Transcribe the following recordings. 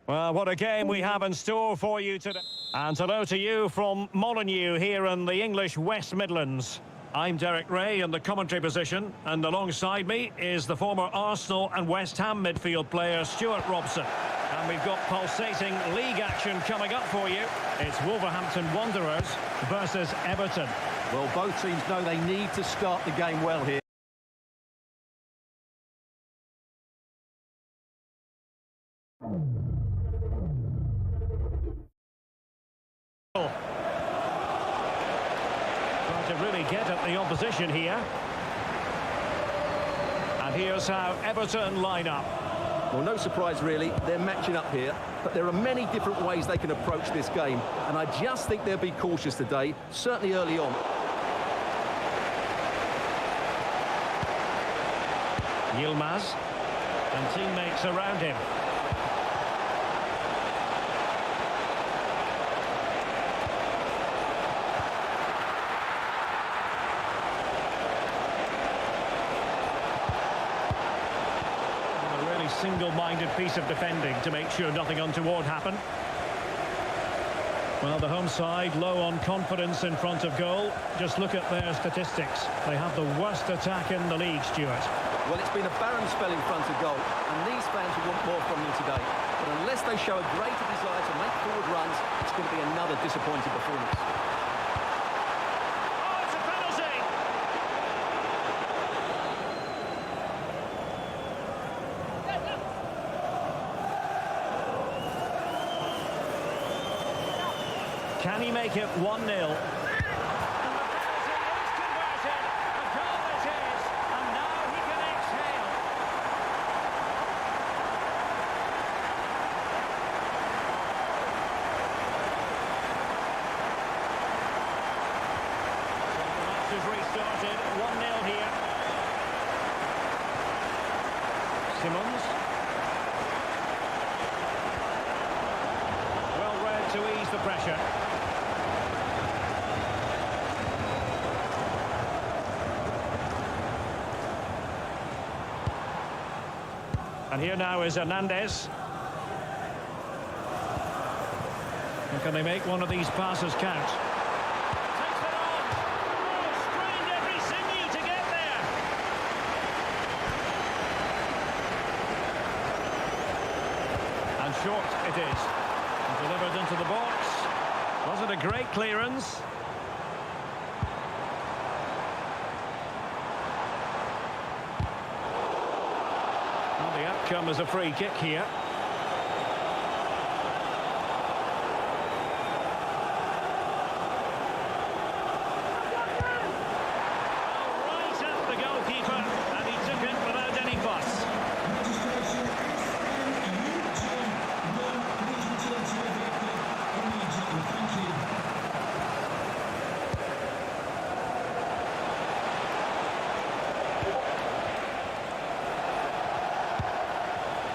Well, what a game we have in store for you today. And hello to you from Molineux here in the English West Midlands. I'm Derek Ray in the commentary position, and alongside me is the former Arsenal and West Ham midfield player Stuart Robson. And we've got pulsating league action coming up for you. It's Wolverhampton Wanderers versus Everton. Well, both teams know they need to start the game well here. Trying to really get at the opposition here. And here's how Everton line up. Well, no surprise really, they're matching up here, but there are many different ways they can approach this game, and I just think they'll be cautious today, certainly early on. Yilmaz and teammates around him. Single-minded piece of defending to make sure nothing untoward happened. Well, the home side low on confidence in front of goal. Just look at their statistics. They have the worst attack in the league, Stuart. Well, it's been a barren spell in front of goal, and these fans will want more from them today. But unless they show a greater desire to make forward runs, it's going to be another disappointing performance. Can he make it 1-0? The penalty is converted. A goal it is, and now he can exhale. So the match is restarted. 1-0 here. Simmons. Well read to ease the pressure. And here now is Hernandez. And can they make one of these passes count? Takes it on. Oh, strained every sinew to get there. And short it is. And delivered into the box. Was it a great clearance? The outcome is a free kick here. Right at the goalkeeper, and he took it without any fuss.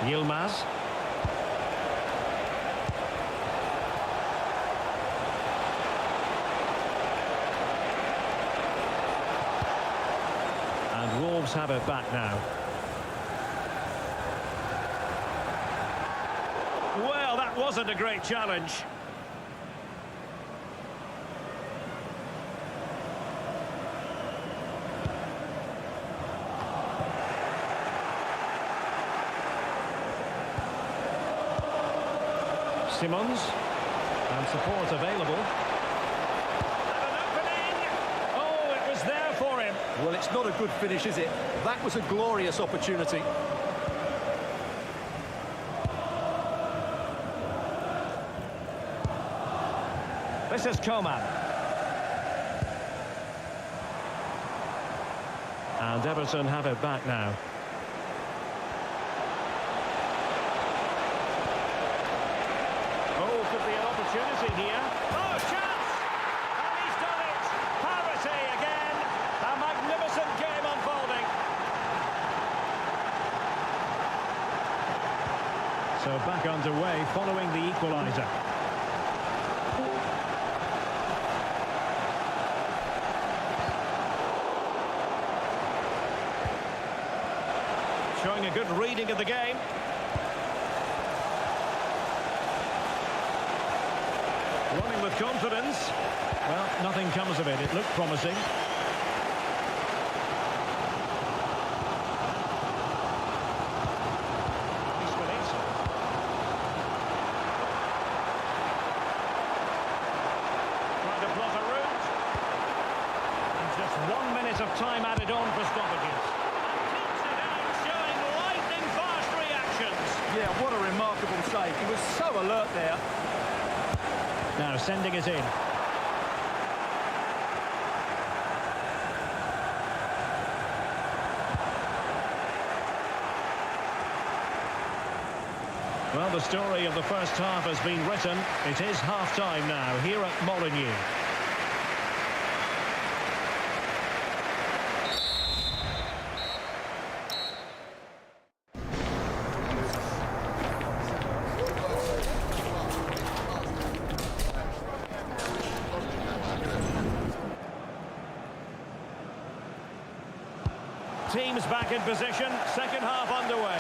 Yilmaz. And Wolves have it back now. Well, that wasn't a great challenge. Simmons, and support available. And an opening! Oh, it was there for him. Well, it's not a good finish, is it? That was a glorious opportunity. This is Coman. And Everton have it back now. Opportunity here. Oh, chance! And he's done it! Parity again! A magnificent game unfolding. So back underway following the equaliser. Showing a good reading of the game. Running with confidence. Well, nothing comes of it. It looked promising. Nice with it. Trying to plot a route. And just 1 minute of time added on for stoppages. Keeps it out, showing lightning fast reactions. Yeah, what a remarkable save. He was so alert there. Now sending it in. Well, the story of the first half has been written. It is half-time now here at Molineux. Teams back in position, second half underway.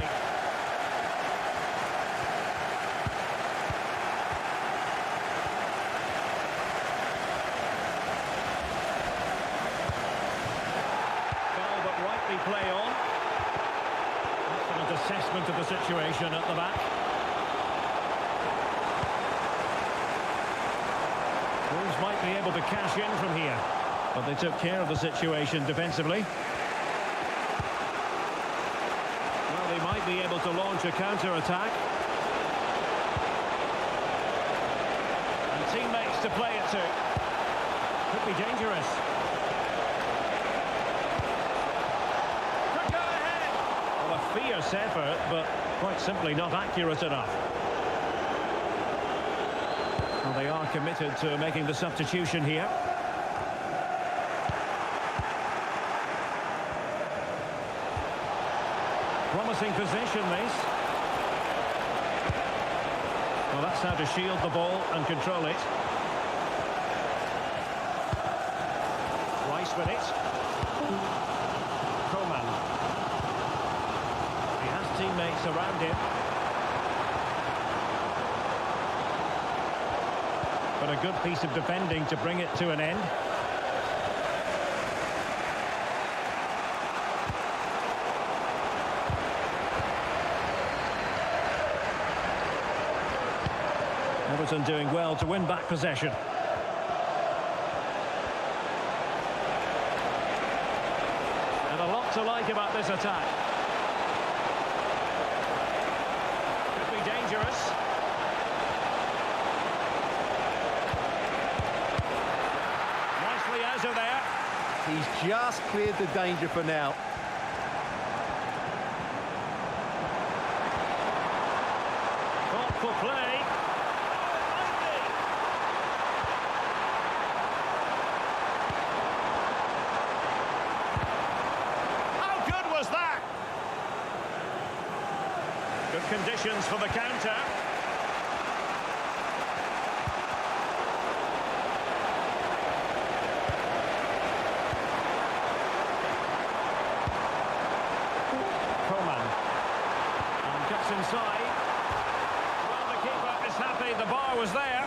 Foul but rightly play on. Excellent assessment of the situation at the back. Wolves might be able to cash in from here, but they took care of the situation defensively. They might be able to launch a counter-attack. And teammates to play it to. Could be dangerous. Could go ahead. Well, a fierce effort, but quite simply not accurate enough. Well, they are committed to making the substitution here. Promising possession, this. Well, that's how to shield the ball and control it. Rice with it. Coman. He has teammates around him. But a good piece of defending to bring it to an end. Everton doing well to win back possession. And a lot to like about this attack. Could be dangerous. Nicely out of there. He's just cleared the danger for now. Thoughtful play. Good conditions for the counter. Coman. And cuts inside. Well, the keeper is happy. The bar was there.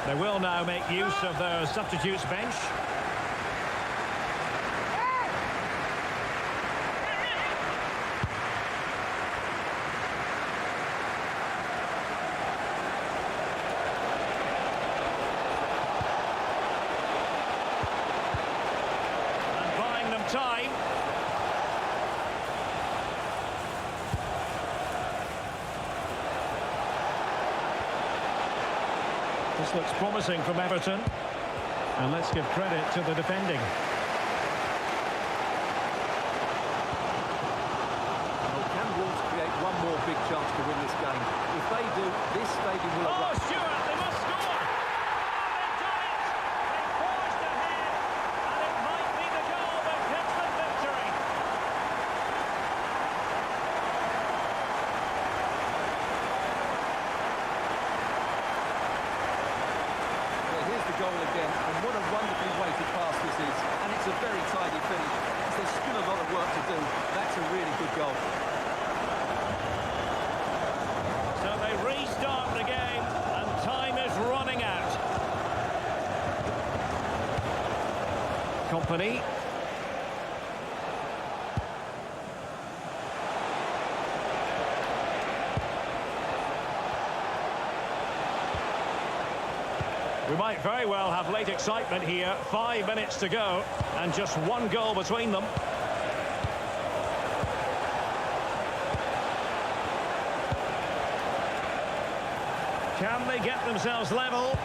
They will now make use of their substitutes bench. Time. This looks promising from Everton. And let's give credit to the defending. Well, can Wolves create one more big chance to win this game? If they do, this stadium will erupt. Oh, Stuart, they must score! Goal again, and what a wonderfully weighted pass this is, and it's a very tidy finish. There's still a lot of work to do. That's a really good goal. So they restart the game, and time company. We might very well have late excitement here. 5 minutes to go, and just one goal between them. Can they get themselves level?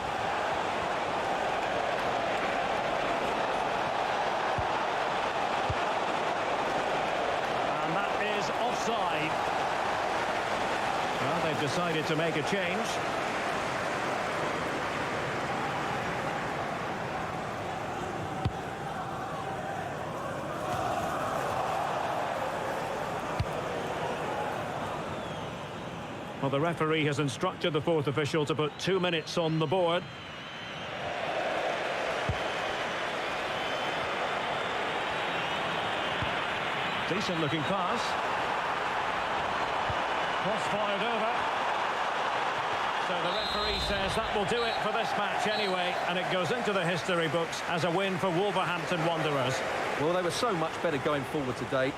And that is offside. Well, they've decided to make a change. Well, the referee has instructed the fourth official to put 2 minutes on the board. Decent looking pass. Cross fired over. So the referee says that will do it for this match anyway, and it goes into the history books as a win for Wolverhampton Wanderers. Well, they were so much better going forward today.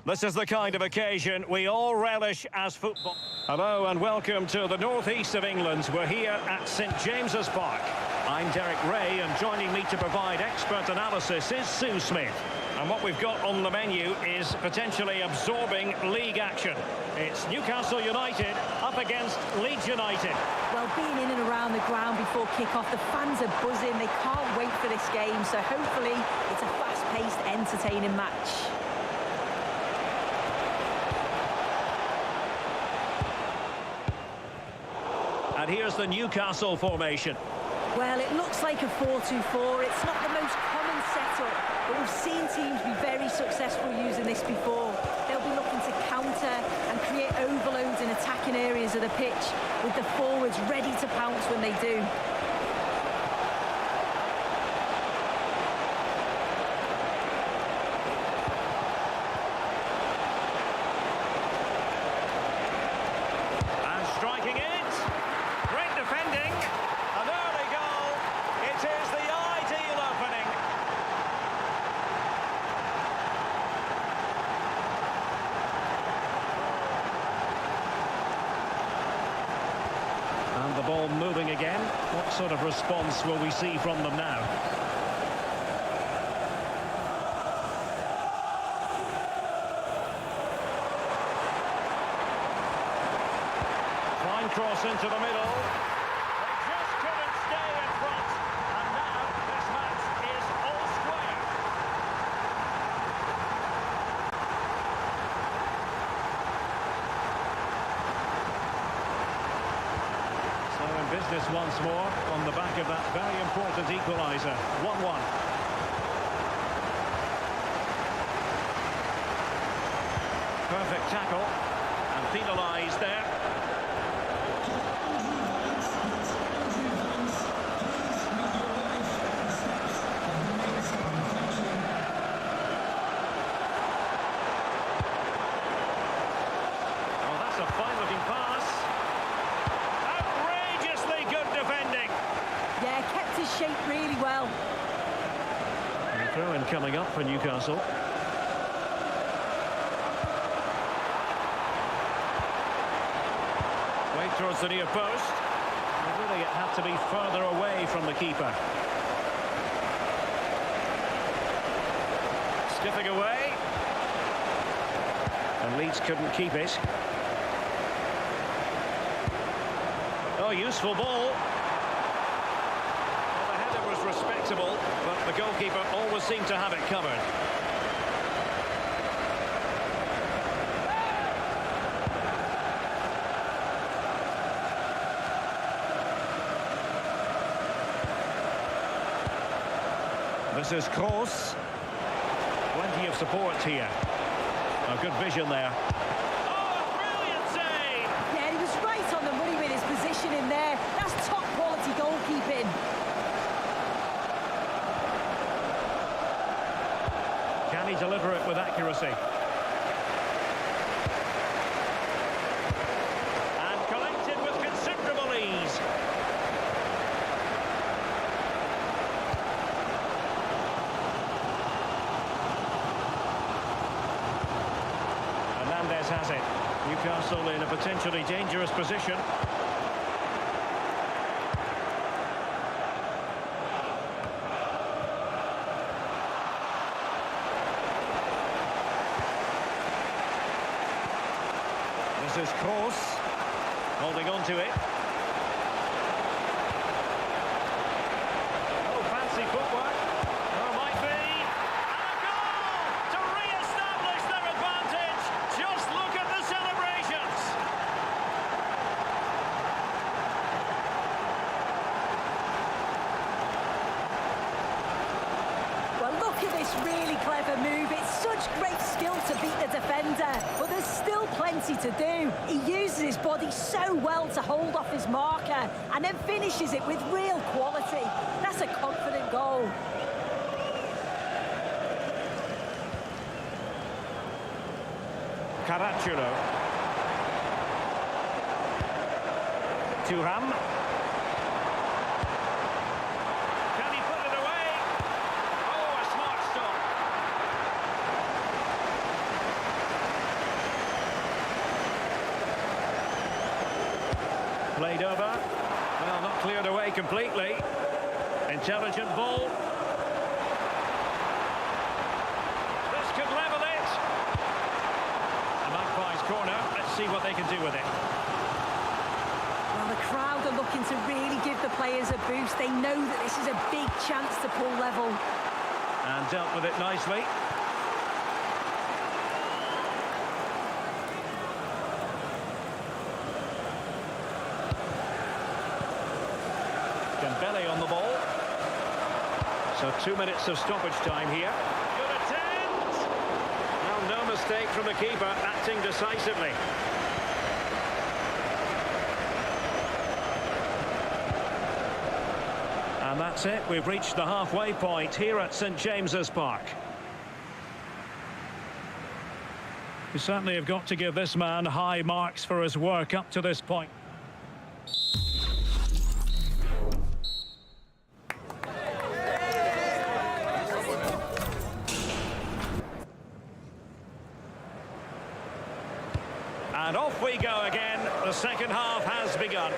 This is the kind of occasion we all relish as football. Hello and welcome to the northeast of England. We're here at St James's Park. I'm Derek Ray, and joining me to provide expert analysis is Sue Smith. And what we've got on the menu is potentially absorbing league action. It's Newcastle United up against Leeds United. Well, being in and around the ground before kick-off, the fans are buzzing. They can't wait for this game, so hopefully it's a fast-paced, entertaining match. And here's the Newcastle formation. Well, it looks like a 4-2-4. It's not the most common setup, but we've seen teams be very successful using this before. They'll be looking to counter and create overloads in attacking areas of the pitch, with the forwards ready to pounce when they do. And striking it. Great defending. An early goal. It is the ideal opening. And the ball moving again. What sort of response will we see from them now? Fine cross into the middle. They just couldn't stay in front. And now this match is all square. So in business once more on the back of that very important equaliser. 1-1. Perfect tackle and penalised there. Oh, that's a fine-looking pass. Outrageously good defending. Yeah, kept his shape really well. And a throw-in coming up for Newcastle. Way towards the near post. And really, it had to be further away from the keeper. Stiffing away. And Leeds couldn't keep it. Oh, useful ball. Well, the header was respectable, but the goalkeeper always seemed to have it covered. This is Kroos. Plenty of support here. A good vision there. Oh, brilliant save! Yeah, he was right on the money with his position in there. That's top quality goalkeeping. Can he deliver it with accuracy? And collected with considerable ease. Hernandez has it. Newcastle in a potentially dangerous position. This is Kroos, holding on to it. Oh, fancy footwork. Oh, might be. And a goal to re-establish their advantage. Just look at the celebrations. Well, look at this really clever move. It's such great skill to beat the defender, but there's still plenty to do. He uses his body so well to hold off his marker and then finishes it with real quality. That's a confident goal. Caracciolo. Thuram. Can he put it away? Oh, a smart stop. Played over. Well, not cleared away completely. Intelligent ball. see what they can do with it. Well, the crowd are looking to really give the players a boost. They know that this is a big chance to pull level. And dealt with it nicely. Dembele on the ball. So 2 minutes of stoppage time here. Good attempt! Well, no mistake from the keeper, acting decisively. And that's it, we've reached the halfway point here at St James's Park. We certainly have got to give this man high marks for his work up to this point. And off we go again. The second half has begun.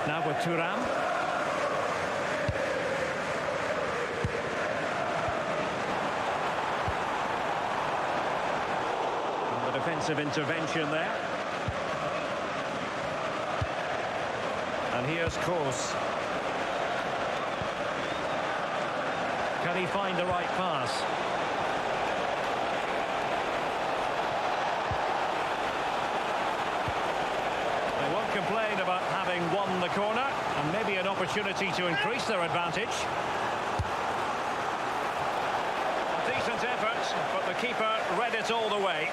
Now with Thuram. And the defensive intervention there. And here's Kos. Can he find the right pass? They won't complain about having won the corner, and maybe an opportunity to increase their advantage. A decent effort, but the keeper read it all the way.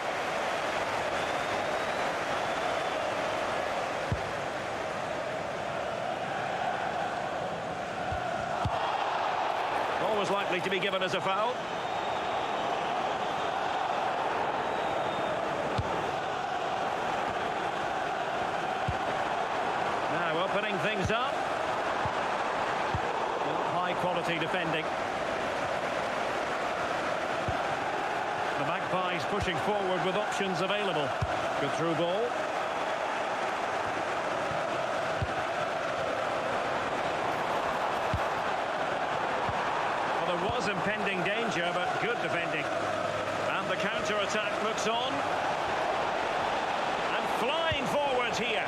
Always likely to be given as a foul. Now opening things up. High quality defending. The Magpies pushing forward with options available. Good through ball. There was impending danger, but good defending. And the counter-attack looks on. And flying forwards here.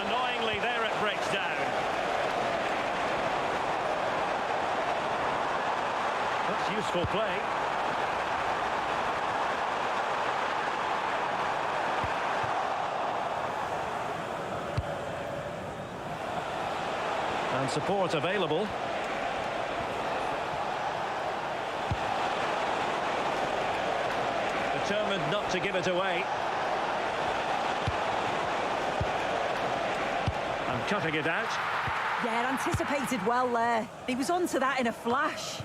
Annoyingly, there it breaks down. That's useful play. And support available. Determined not to give it away. And cutting it out. Yeah, anticipated well there. He was onto that in a flash.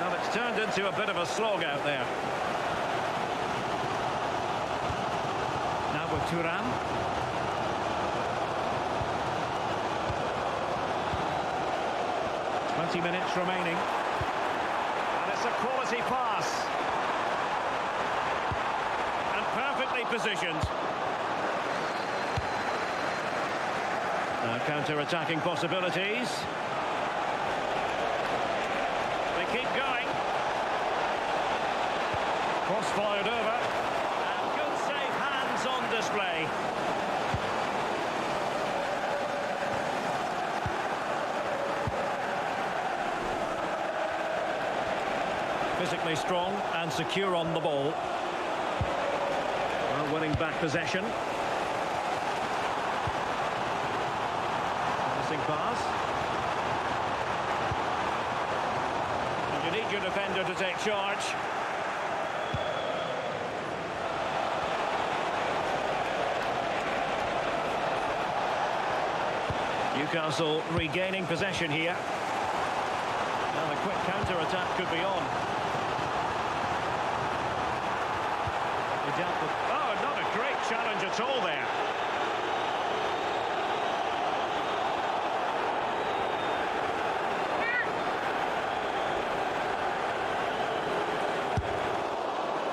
Now it's turned into a bit of a slog out there. Now with Thuram. 20 minutes remaining. And it's a quality pass. And perfectly positioned. Now counter-attacking possibilities. They keep going. Cross fired over. And good safe hands on display. Physically strong and secure on the ball. Well, winning back possession. Passing pass. And you need your defender to take charge. Newcastle regaining possession here. Now the quick counter-attack could be on. Oh, not a great challenge at all there.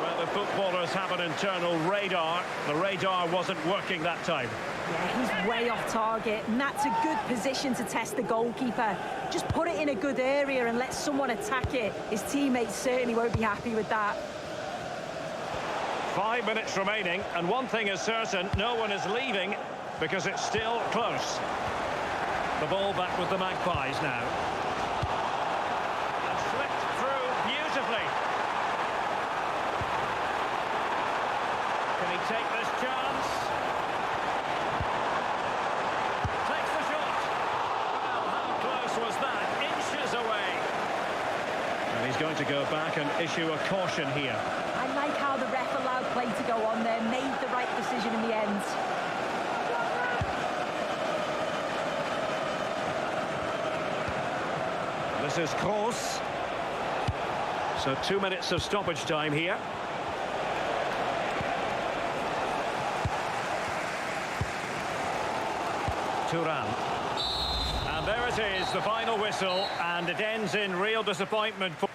Well, the footballers have an internal radar. The radar wasn't working that time. Yeah, he's way off target, and that's a good position to test the goalkeeper. Just put it in a good area and let someone attack it. His teammates certainly won't be happy with that. 5 minutes remaining, and one thing is certain, no one is leaving because it's still close. The ball back with the Magpies now. And slipped through beautifully. Can he take this chance? Takes the shot. Well, how close was that? Inches away. And he's going to go back and issue a caution here. I like how the ref allowed play to go on there, made the right decision in the end. This is Kroos. So 2 minutes of stoppage time here. Turan. And there it is, the final whistle, and it ends in real disappointment for...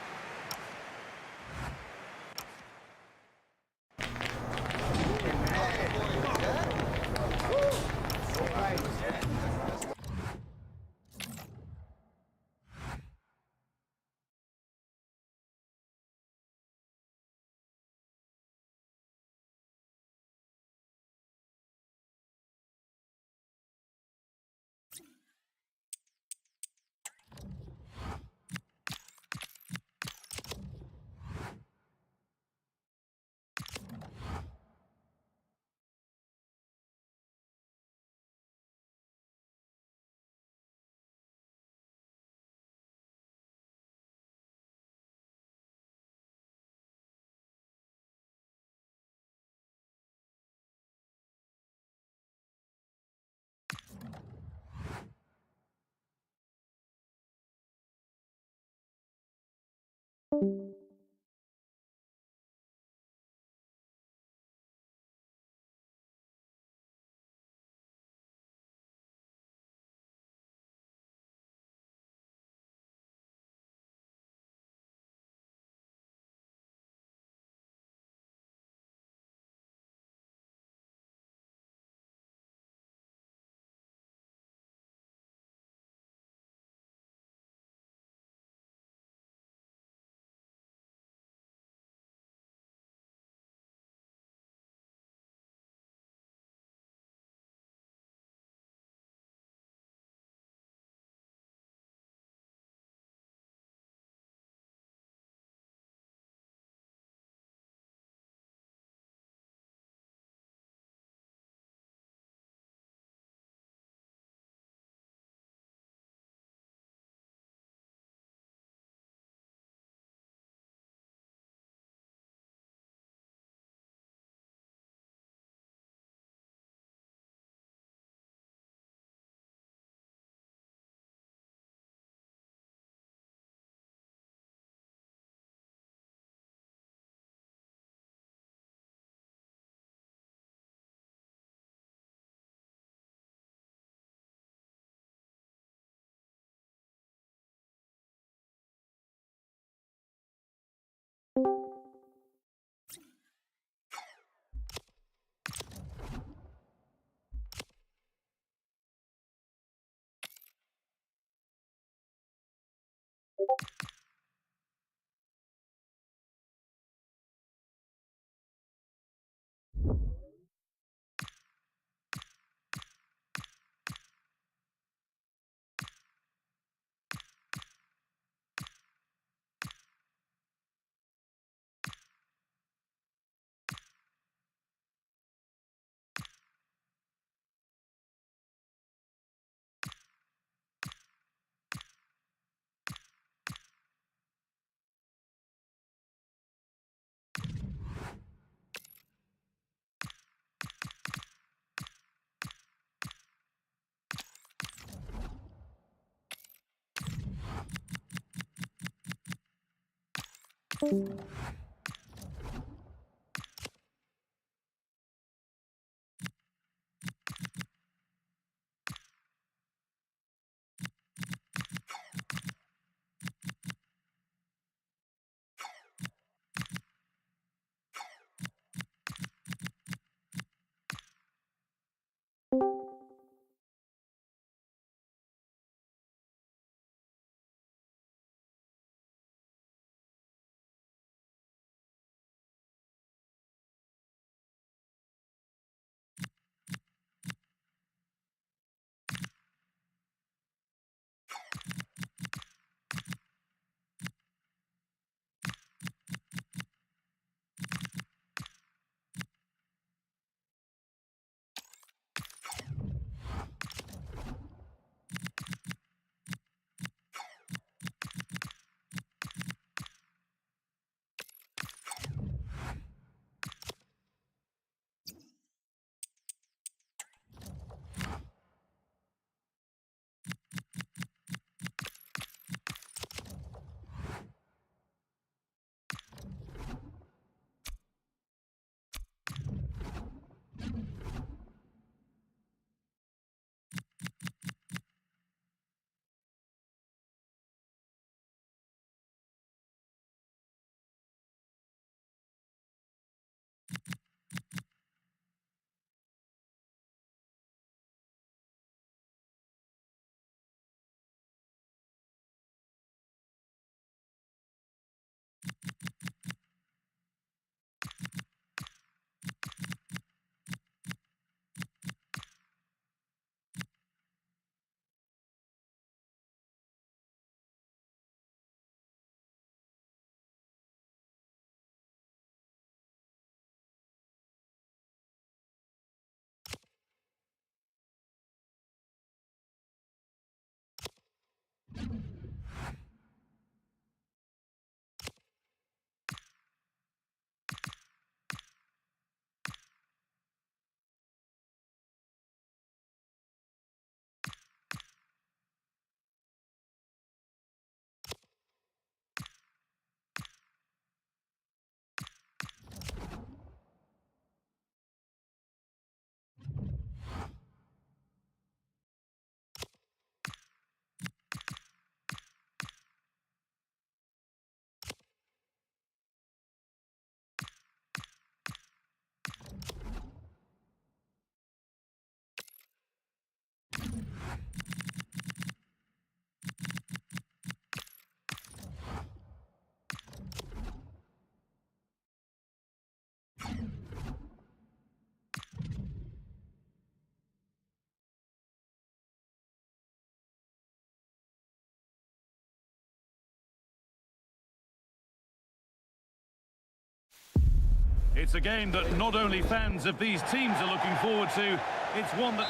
It's a game that not only fans of these teams are looking forward to, it's one that...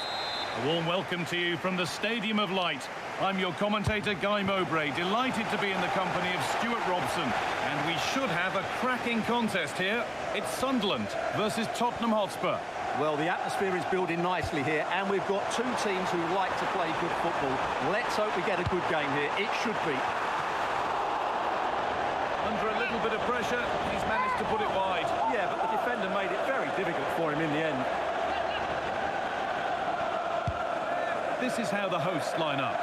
A warm welcome to you from the Stadium of Light. I'm your commentator, Guy Mowbray, delighted to be in the company of Stuart Robson. And we should have a cracking contest here. It's Sunderland versus Tottenham Hotspur. Well, the atmosphere is building nicely here, and we've got two teams who like to play good football. Let's hope we get a good game here. It should be. Under a little bit of pressure, he's managed to put it wide. Yeah, but the defender made it very difficult for him in the end. This is how the hosts line up.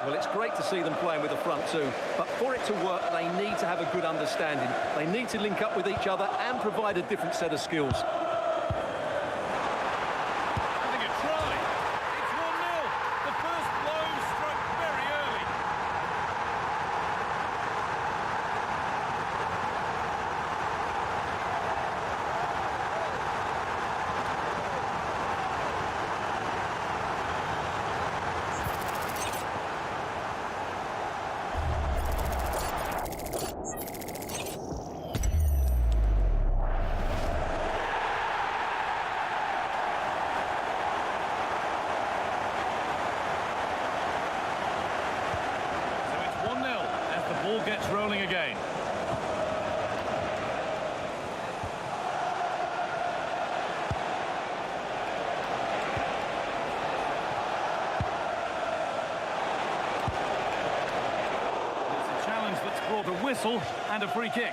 Well, it's great to see them playing with the front two, but for it to work, they need to have a good understanding. They need to link up with each other and provide a different set of skills. Having a try. It's 1-0. The first blow struck very early. Ball gets rolling again. It's a challenge that's brought a whistle and a free kick.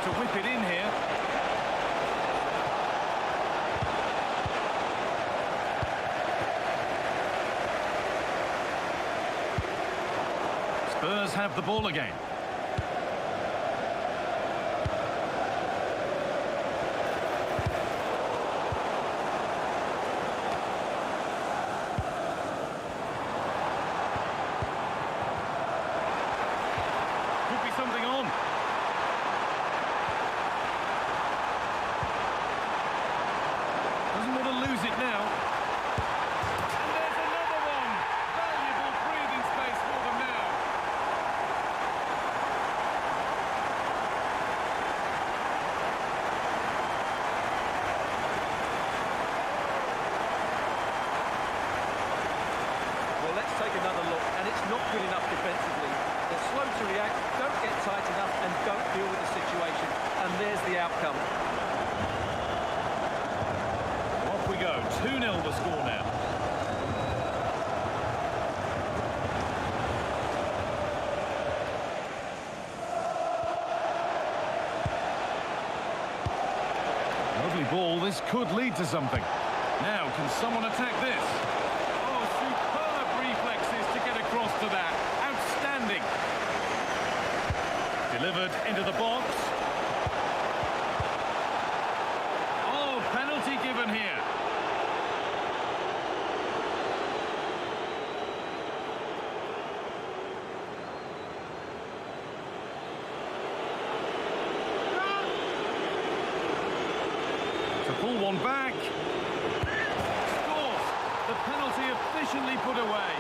To whip it in here. Spurs have the ball again. Could be something on. Doesn't want to lose it now. And there's another one. Valuable breathing space for them now. Well, let's take another look, and it's not good enough defensively. They're slow to react, don't get tight enough, and don't deal with the situation. And there's the outcome. Off we go. 2-0 the score now. Lovely ball. This could lead to something. Now, can someone attack this? Oh, superb reflexes to get across to that. Outstanding. Delivered into the box. Oh, penalty given here. To pull one back. Scores. The penalty efficiently put away.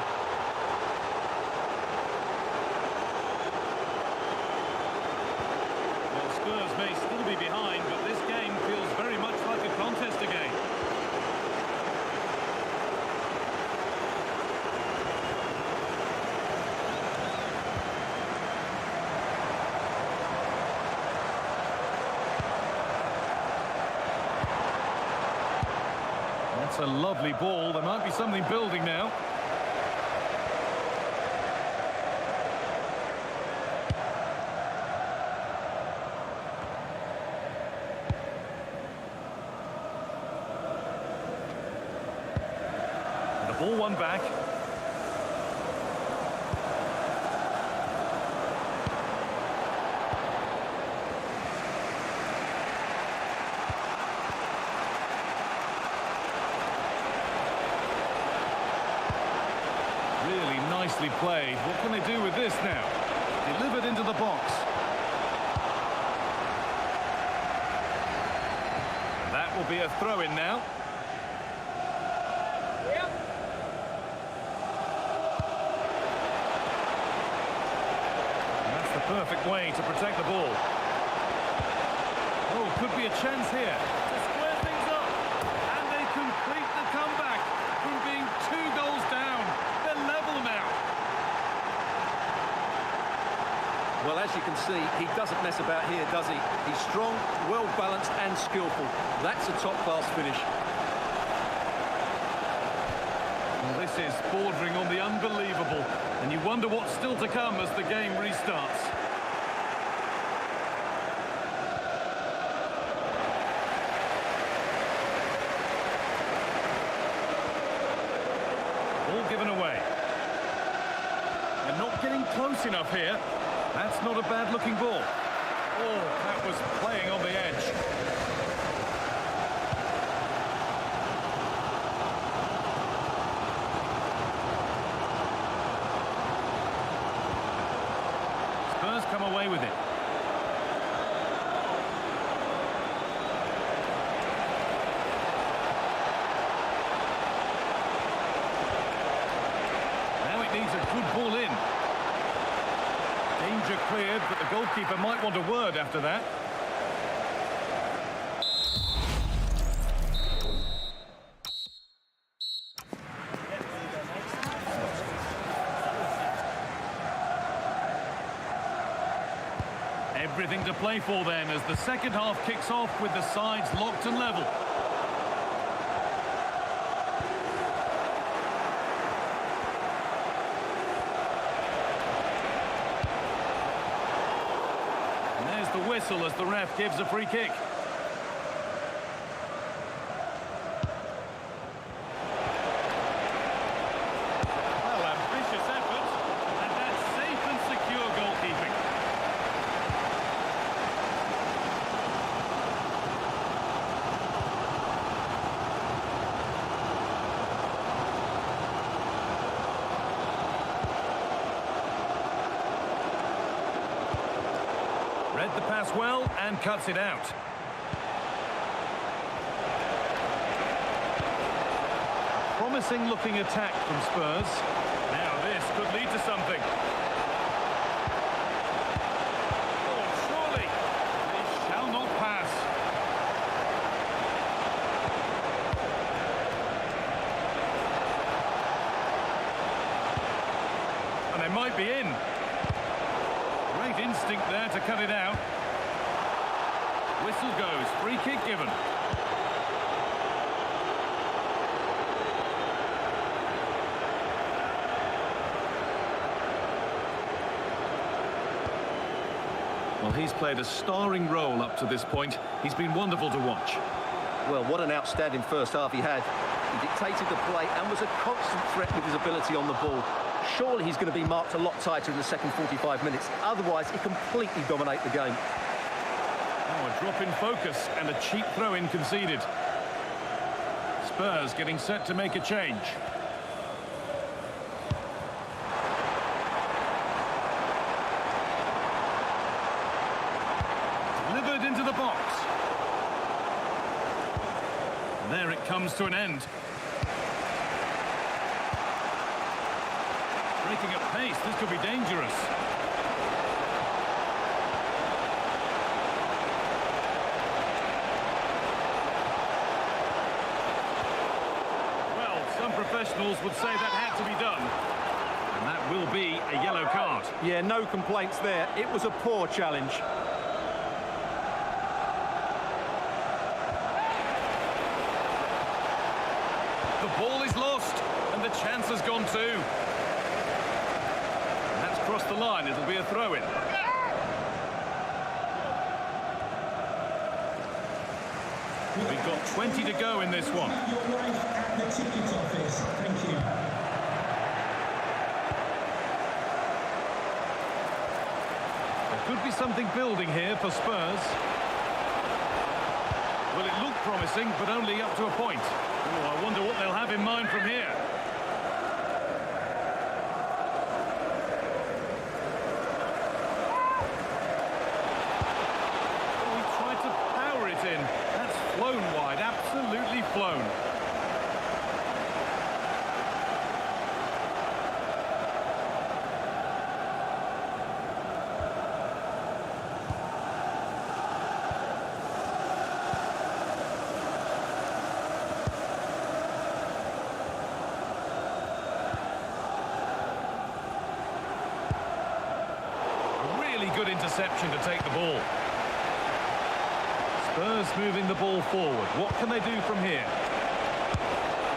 Well, Spurs may still be behind, but this game feels very much like a contest again. That's a lovely ball. There might be something building now. The ball won back. Really nicely played. What can they do with this now? Delivered into the box. That will be a throw-in now. That's the perfect way to protect the ball. Oh, could be a chance here to square things up. And they complete the comeback from being 2 goals down. They'll level them out. Well, as you can see, he doesn't mess about here, does he? He's strong, well-balanced and skillful. That's a top-class finish. Well, this is bordering on the unbelievable. And you wonder what's still to come as the game restarts. Ball given away. They're not getting close enough here. That's not a bad-looking ball. Oh, that was playing on the edge. Spurs come away with it. Now it needs a good ball in. Danger cleared, but the goalkeeper might want a word after that. Everything to play for then as the second half kicks off with the sides locked and level. The whistle as the ref gives a free kick. Well, ambitious effort, and that's safe and secure goalkeeping. Read the pass well and cuts it out. Promising looking attack from Spurs. Now this could lead to something. Oh, surely it shall not pass. And they might be in. Great instinct there to cut it out. Whistle goes, free kick given. Well, he's played a starring role up to this point. He's been wonderful to watch. Well, what an outstanding first half he had. He dictated the play and was a constant threat with his ability on the ball. Surely he's going to be marked a lot tighter in the second 45 minutes. Otherwise, he completely dominate the game. Oh, a drop in focus and a cheap throw-in conceded. Spurs getting set to make a change. Delivered into the box. And there it comes to an end. Breaking at pace, this could be dangerous. Well, some professionals would say that had to be done. And that will be a yellow card. Yeah, no complaints there. It was a poor challenge. The ball is lost, and the chance has gone too. Across the line, it'll be a throw-in. We've got 20 to go in this one. At the ticket office. Thank you. There could be something building here for Spurs. Well, it looked promising, but only up to a point. Oh, I wonder what they'll have in mind from here. In. That's flown wide, absolutely flown. reception to take the ball. Spurs moving the ball forward. What can they do from here?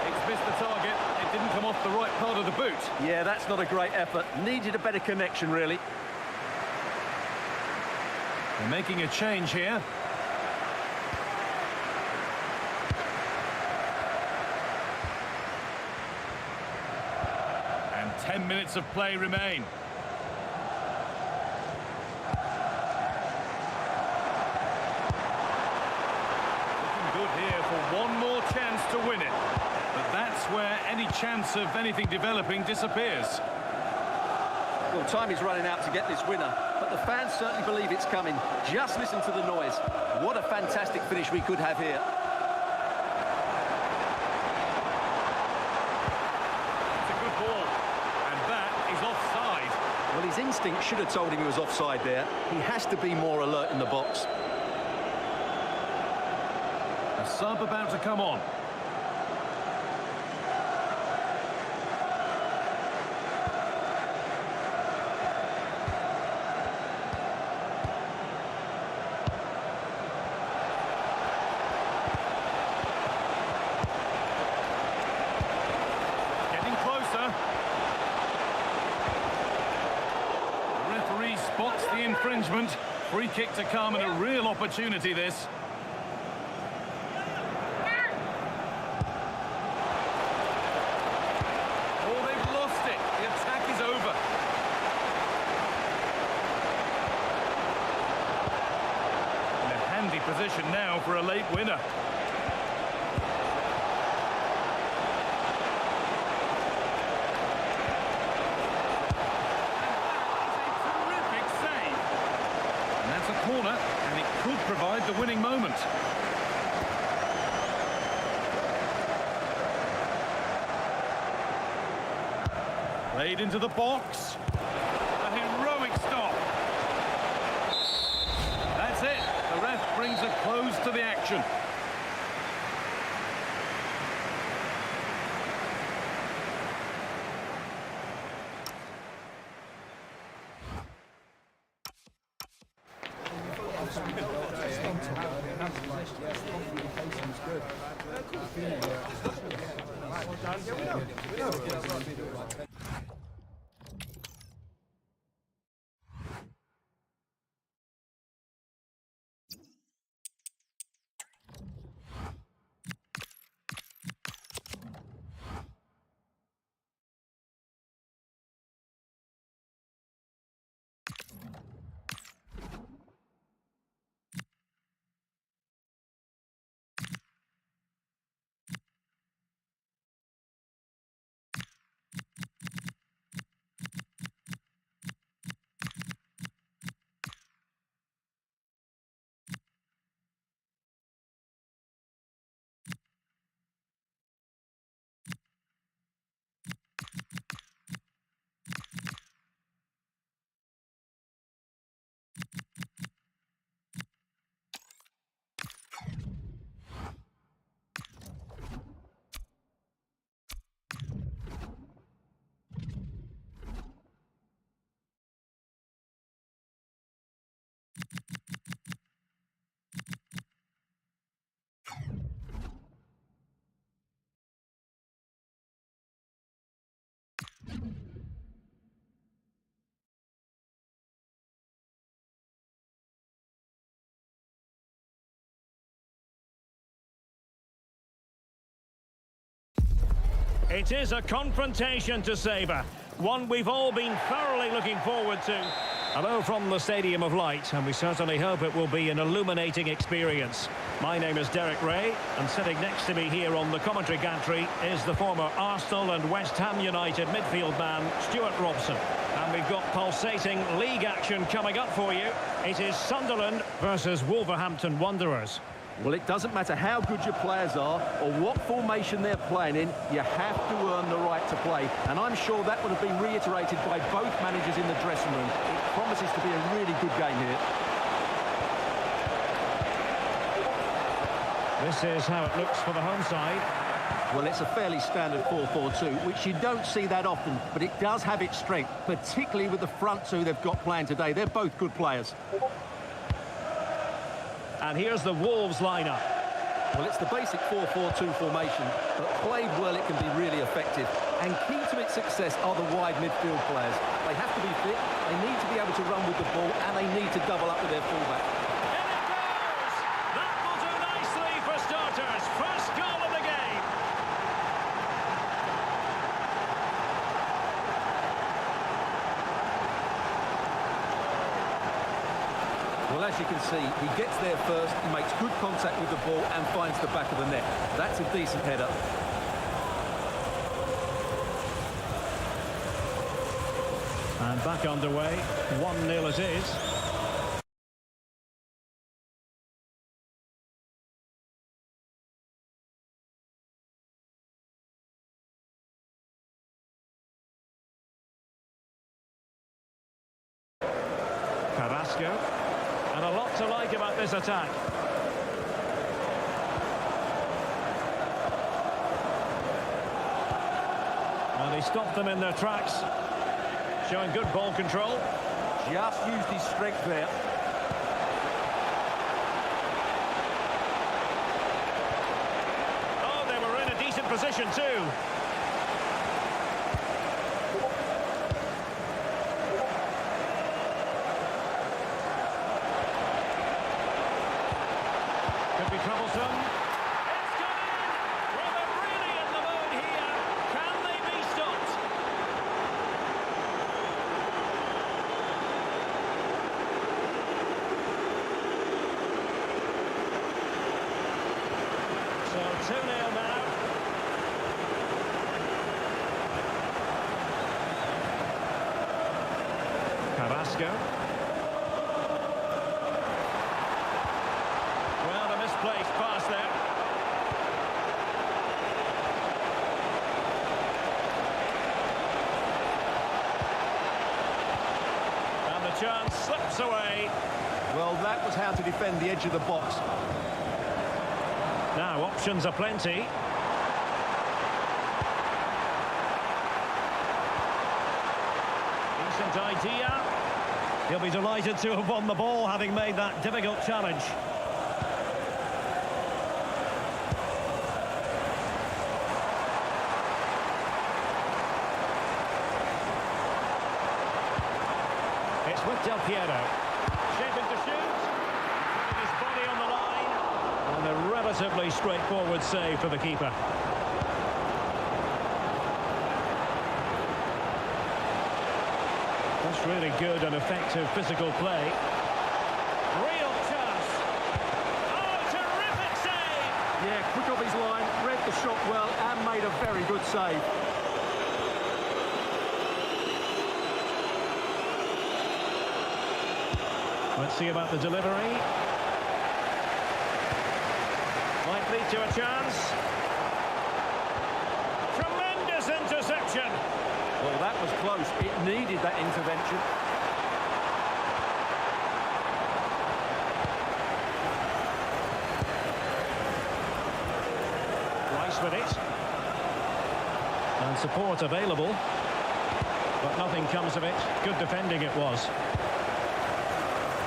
It's missed the target. It didn't come off the right part of the boot. Yeah, that's not a great effort. Needed a better connection, really. They're making a change here. And 10 minutes of play remain. Looking good here for one more chance to win it. But that's where any chance of anything developing disappears. Well, time is running out to get this winner, but the fans certainly believe it's coming. Just listen to the noise. What a fantastic finish we could have here. It's a good ball, and that is offside. Well, his instinct should have told him he was offside there. He has to be more alert in the box. A sub about to come on. Spots the infringement. Free kick to come and a real opportunity this. Oh, they've lost it. The attack is over. In a handy position now for a late winner. Corner, and it could provide the winning moment. Played into the box. A heroic stop. That's it. The ref brings a close to the action. It is a confrontation to savour, one we've all been thoroughly looking forward to. Hello from the Stadium of Light, and we certainly hope it will be an illuminating experience. My name is Derek Ray, and sitting next to me here on the commentary gantry is the former Arsenal and West Ham United midfield man, Stuart Robson. And we've got pulsating league action coming up for you. It is Sunderland versus Wolverhampton Wanderers. Well, it doesn't matter how good your players are or what formation they're playing in, you have to earn the right to play. And I'm sure that would have been reiterated by both managers in the dressing room. It promises to be a really good game here. This is how it looks for the home side. Well, it's a fairly standard 4-4-2, which you don't see that often, but it does have its strength, particularly with the front two they've got playing today. They're both good players. And here's the Wolves lineup. Well, it's the basic 4-4-2 formation, but played well, it can be really effective. And key to its success are the wide midfield players. They have to be fit, they need to be able to run with the ball, and they need to double up with their fullback. In it goes! That will do nicely for starters. First goal of the game. Well, as you can see, he gets there first, he makes good contact with the ball and finds the back of the net. That's a decent header. And back underway. 1-0 it is. Carrasco. And a lot to like about this attack. And he stopped them in their tracks. Showing good ball control. Just used his strength there. Oh, they were in a decent position too. Could be troublesome. It's gone in! Well, they're really in the mood here. Can they be stopped? So 2-0 now. Carrasco. Well, a misplaced pass there. And the chance slips away. Well, that was how to defend the edge of the box. Now, options are plenty. Decent idea. He'll be delighted to have won the ball, having made that difficult challenge. It's with Del Piero. Shaping to shoot. Putting his body on the line. And a relatively straightforward save for the keeper. That's really good and effective physical play. Real chance. Oh, terrific save! Yeah, quick off his line, read the shot well and made a very good save. Let's see about the delivery. Might lead to a chance. Tremendous interception. Well, that was close. It needed that intervention. Rice with it. And support available. But nothing comes of it. Good defending it was.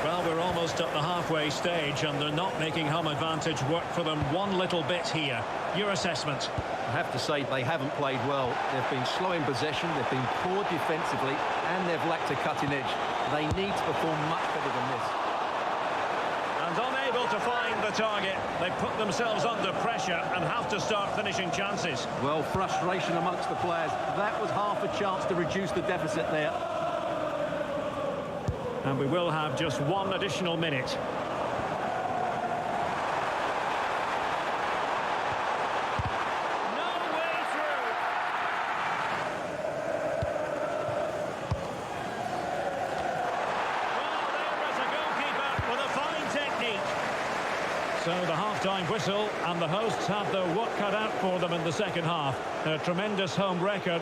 Well, we're almost at the halfway stage and they're not making home advantage work for them one little bit here. Your assessment? I have to say they haven't played well. They've been slow in possession, they've been poor defensively, and they've lacked a cutting edge. They need to perform much better than this. And unable to find the target, they put themselves under pressure and have to start finishing chances. Well, frustration amongst the players. That was half a chance to reduce the deficit there. And we will have just one additional minute. No way through. Well, there is a goalkeeper with a fine technique. So the half-time whistle, and the hosts have their work cut out for them in the second half. A tremendous home record.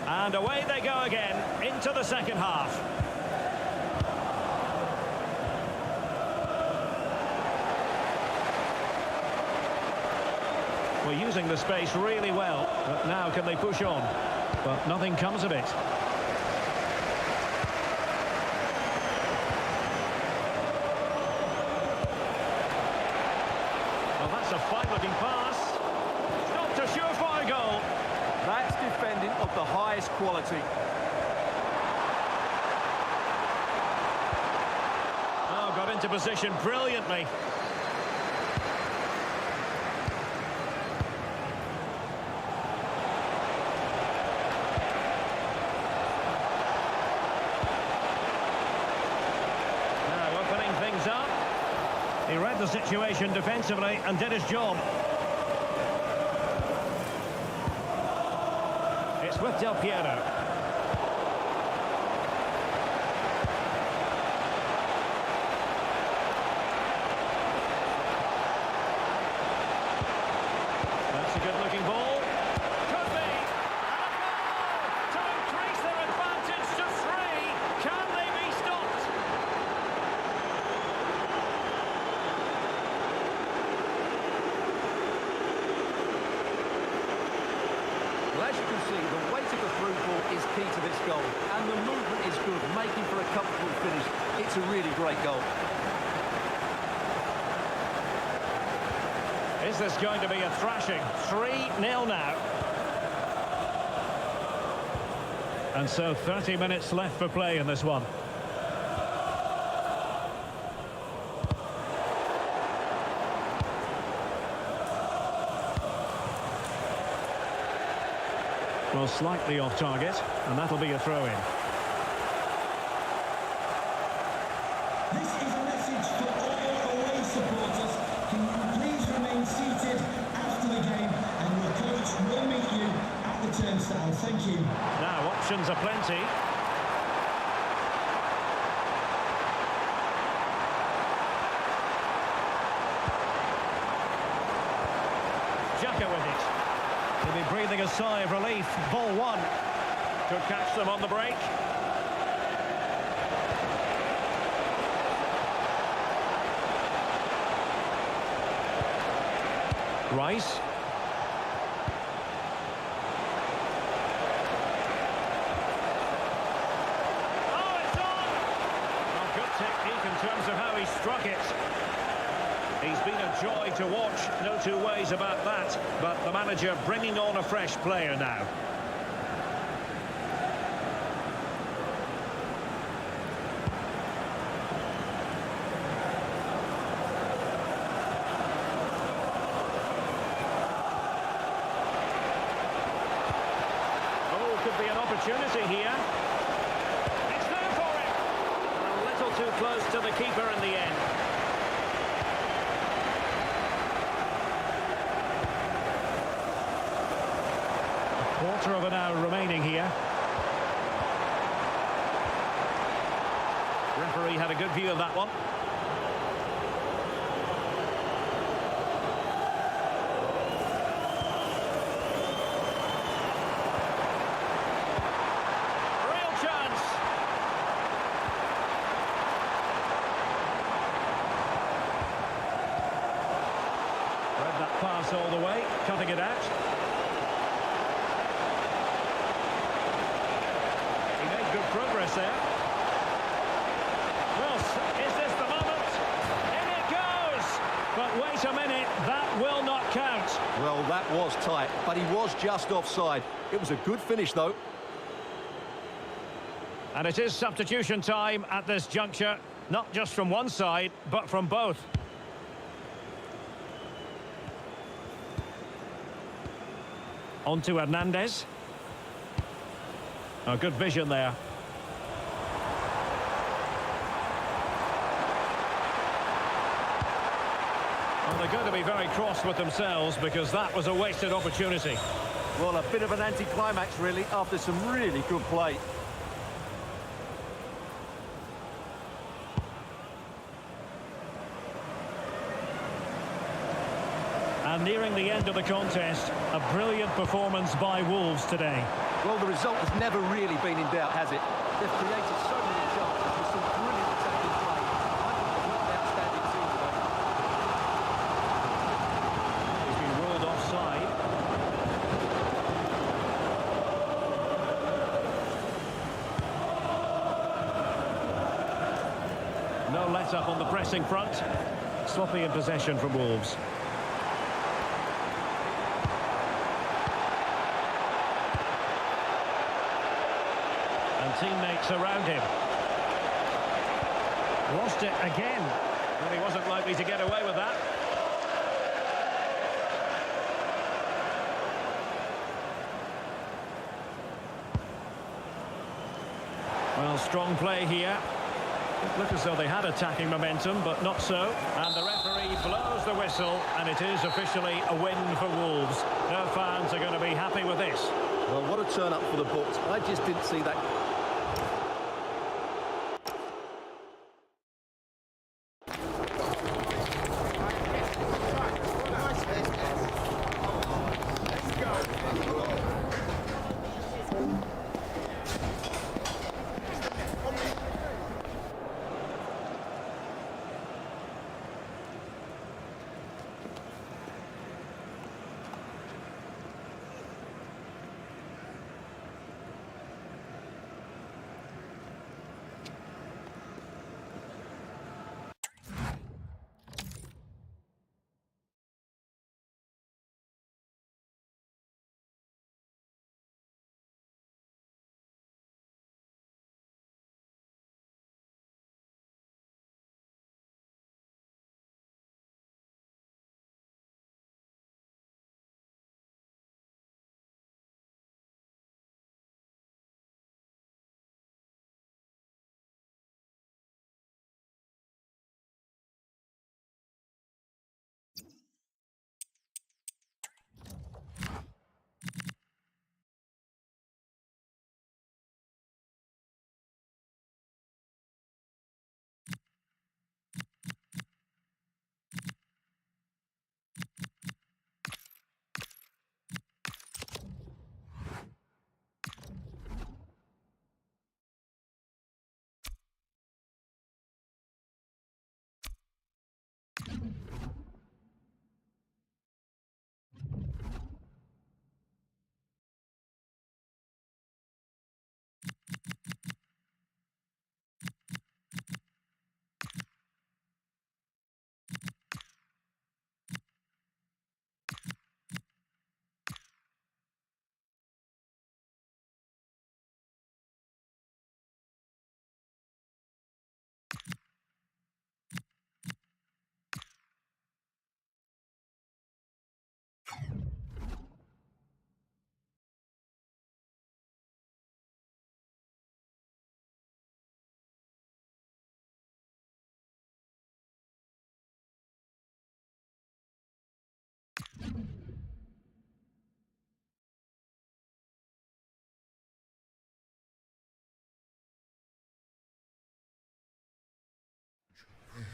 And away they go again, into the second half. We're using the space really well, but now can they push on? But nothing comes of it. Well, that's a fine-looking pass. Not a surefire goal. That's defending of the highest quality. Oh, got into position brilliantly. Now opening things up. He read the situation defensively and did his job. With Del Piero. That's a good-looking ball. Could be. And a goal to increase their advantage to 3. Can they be stopped? Well, as you can see, the weight of the through ball is key to this goal, and the movement is good, making for a comfortable finish. It's a really great goal. Is this going to be a thrashing? 3-0 now. And so 30 minutes left for play in this one. Well, slightly off target, and that'll be a throw-in. This is a message for all away supporters. Can you please remain seated after the game, and your coach will meet you at the turnstile. Thank you. Now, options are plenty. Xhaka with it. He'll be breathing a sigh of relief. Ball one. Could catch them on the break. Rice. Oh, it's on! Well, good technique in terms of how he struck it. He's been a joy to watch, no two ways about that. But the manager bringing on a fresh player now. Oh, could be an opportunity here. It's there for him. A little too close to the keeper in the end. Quarter of an hour remaining here. Referee had a good view of that one. pass all the way, cutting it out. He made good progress there. Well, is this the moment? In it goes! But wait a minute, that will not count. Well, that was tight, but he was just offside. It was a good finish, though. And it is substitution time at this juncture, not just from one side, but from both. On to Hernandez. Oh, good vision there. Well, they're going to be very cross with themselves because that was a wasted opportunity. Well, a bit of an anticlimax, really, after some really good play. And nearing the end of the contest, a brilliant performance by Wolves today. Well, the result has never really been in doubt, has it? They've created so many chances with some brilliant attacking play. I think they've got an outstanding team today. He's been ruled offside. No let-up on the pressing front. Sloppy in possession from Wolves. And teammates around him. Lost it again. Well, he wasn't likely to get away with that. Well, strong play here. It looked as though they had attacking momentum, but not so. And the referee blows the whistle, and it is officially a win for Wolves. Their fans are going to be happy with this. Well, what a turn up for the Bucks. I just didn't see that.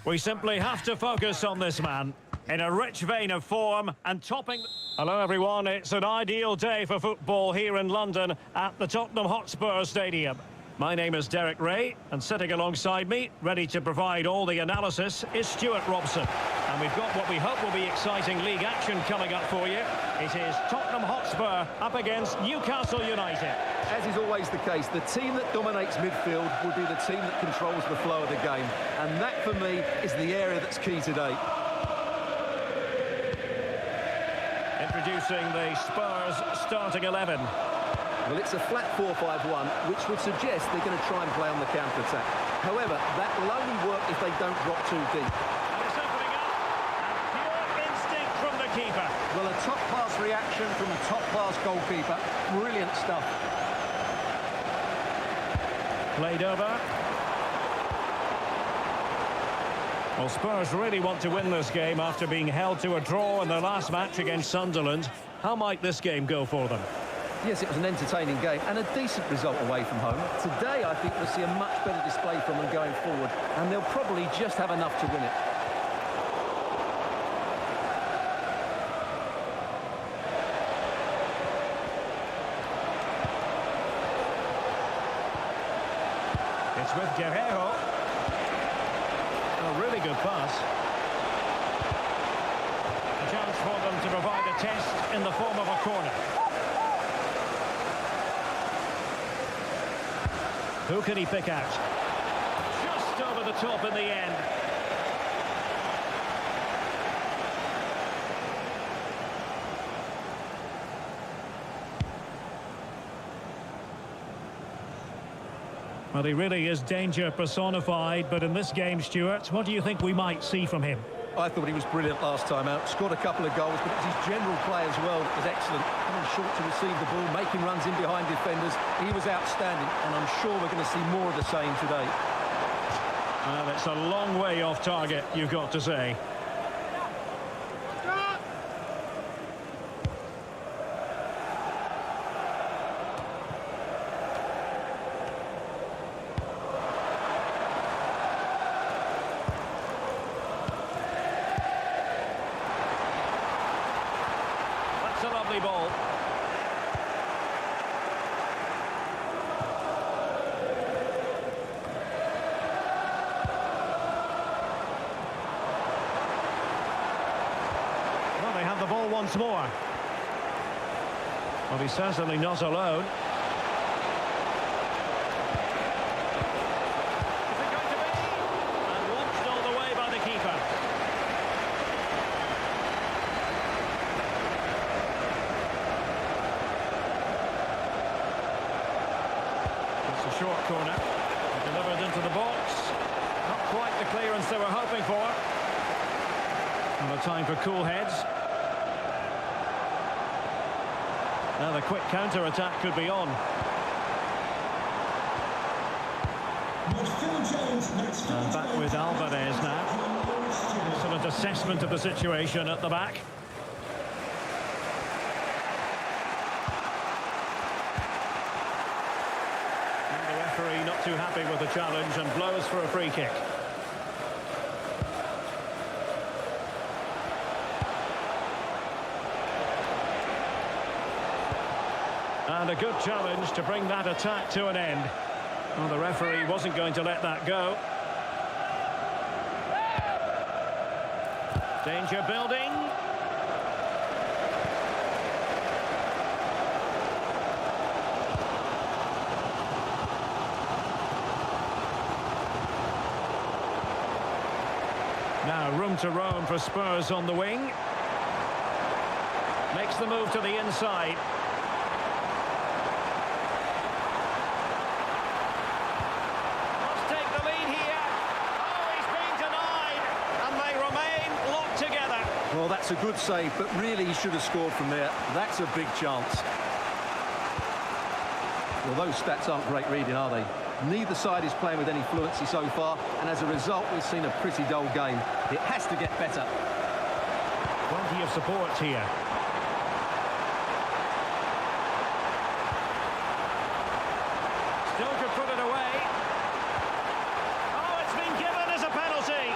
We simply have to focus on this man. In a rich vein of form and topping... Hello everyone, it's an ideal day for football here in London at the Tottenham Hotspur Stadium. My name is Derek Ray, and sitting alongside me, ready to provide all the analysis, is Stuart Robson. And we've got what we hope will be exciting league action coming up for you. It is Tottenham Hotspur up against Newcastle United. As is always the case, the team that dominates midfield will be the team that controls the flow of the game. And that, for me, is the area that's key today. Introducing the Spurs starting 11. Well, it's a flat 4-5-1, which would suggest they're going to try and play on the counter-attack. However, that will only work if they don't drop too deep. And it's opening up, and pure instinct from the keeper. Well, a top-class reaction from a top-class goalkeeper. Brilliant stuff. Played over. Well, Spurs really want to win this game after being held to a draw in their last match against Sunderland. How might this game go for them? Yes, it was an entertaining game and a decent result away from home. Today, I think we'll see a much better display from them going forward, and they'll probably just have enough to win it. It's with Guerrero. A really good pass. A chance for them to provide a test in the form of a corner. Who can he pick out? Just over the top in the end. Well, he really is danger personified, but in this game, Stuart, what do you think we might see from him? I thought he was brilliant last time out. Scored a couple of goals, but it was his general play as well that was excellent. Coming short to receive the ball, making runs in behind defenders. He was outstanding, and I'm sure we're going to see more of the same today. Well, it's a long way off target, you've got to say. That's a lovely ball. Well, they have the ball once more. Well, he's certainly not alone. Is it going to be? And watched all the way by the keeper. It's a short corner. Delivered into the box. Not quite the clearance they were hoping for. And a time for cool heads. Now the quick counter-attack could be on. And back with Alvarez now. Excellent assessment of the situation at the back. And the referee not too happy with the challenge and blows for a free kick. And a good challenge to bring that attack to an end. Well, the referee wasn't going to let that go. Danger building. Now room to roam for Spurs on the wing. Makes the move to the inside. Well, that's a good save, but really he should have scored from there. That's a big chance. Well, those stats aren't great reading, are they? Neither side is playing with any fluency so far, and as a result, we've seen a pretty dull game. It has to get better. Plenty of support here. Still could put it away. Oh, it's been given as a penalty.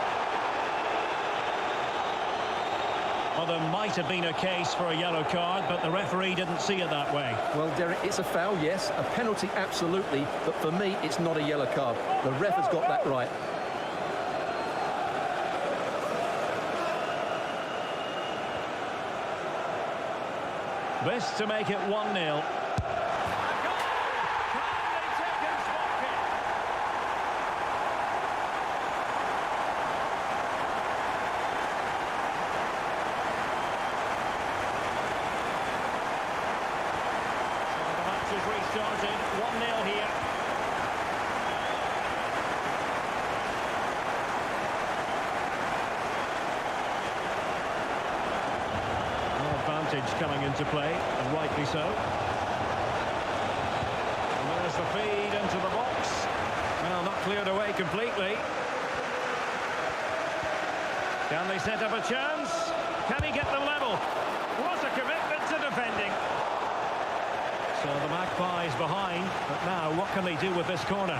Well, there might have been a case for a yellow card, but the referee didn't see it that way. Well, Derek, it's a foul, yes. A penalty, absolutely. But for me, it's not a yellow card. The ref has got that right. This to make it 1-0. Restarted, 1-0 here. No advantage coming into play, and rightly so. And there's the feed into the box. Well, not cleared away completely. Can they set up a chance? Can he get them level? What a commitment to defending. So the Magpies behind, but now what can they do with this corner?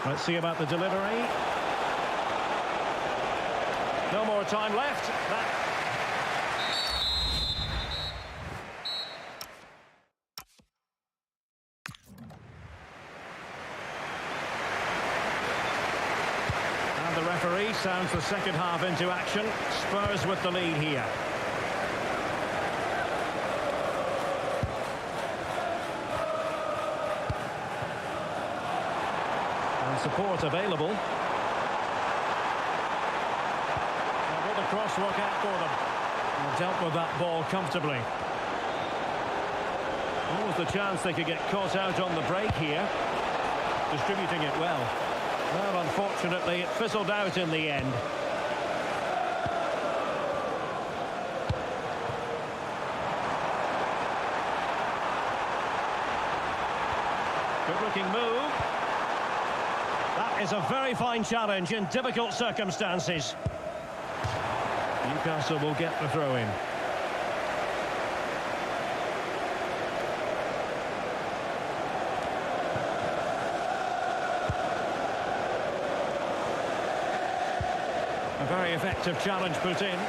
Let's see about the delivery. No more time left. The referee sounds the second half into action. Spurs with the lead here. And support available. And will the cross work out for them? And dealt with that ball comfortably. What was the chance they could get caught out on the break here? Distributing it well. Well, unfortunately, it fizzled out in the end. Good-looking move. That is a very fine challenge in difficult circumstances. Newcastle will get the throw-in. A very effective challenge put in.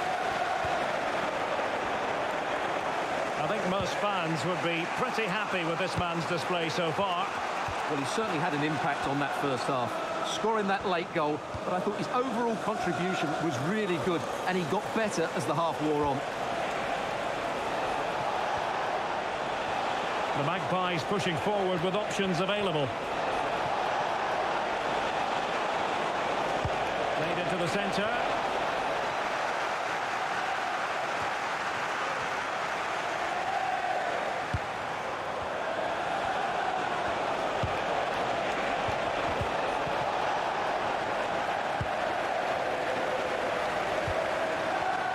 I think most fans would be pretty happy with this man's display so far. Well, he certainly had an impact on that first half, scoring that late goal, but I thought his overall contribution was really good, and he got better as the half wore on. The Magpies pushing forward with options available. Played into the centre.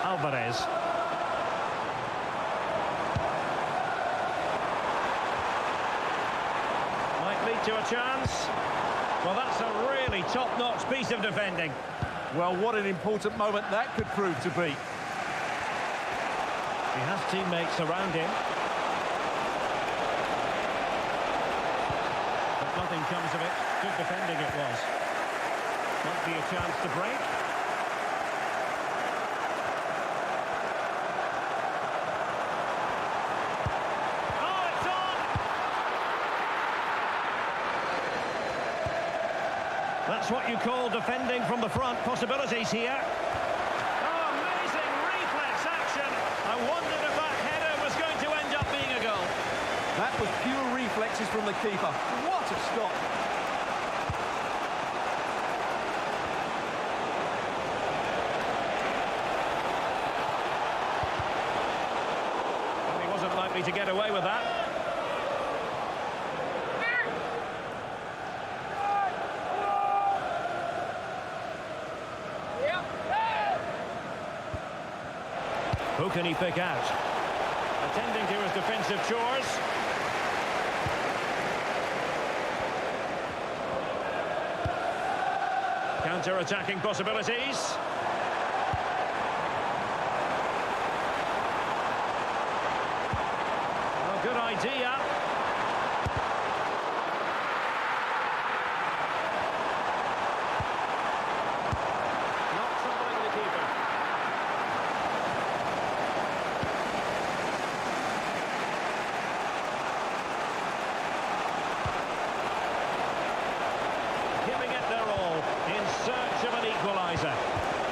Alvarez. Might lead to a chance. Well, that's a really top-notch piece of defending. Well, what an important moment that could prove to be. He has teammates around him. But nothing comes of it. Good defending it was. Might be a chance to break. That's what you call defending from the front. Possibilities here. Oh, amazing reflex action. I wondered if that header was going to end up being a goal. That was pure reflexes from the keeper. What a stop. Well, he wasn't likely to get away with that. Who can he pick out? Attending to his defensive chores. Counter-attacking possibilities. Well, good idea.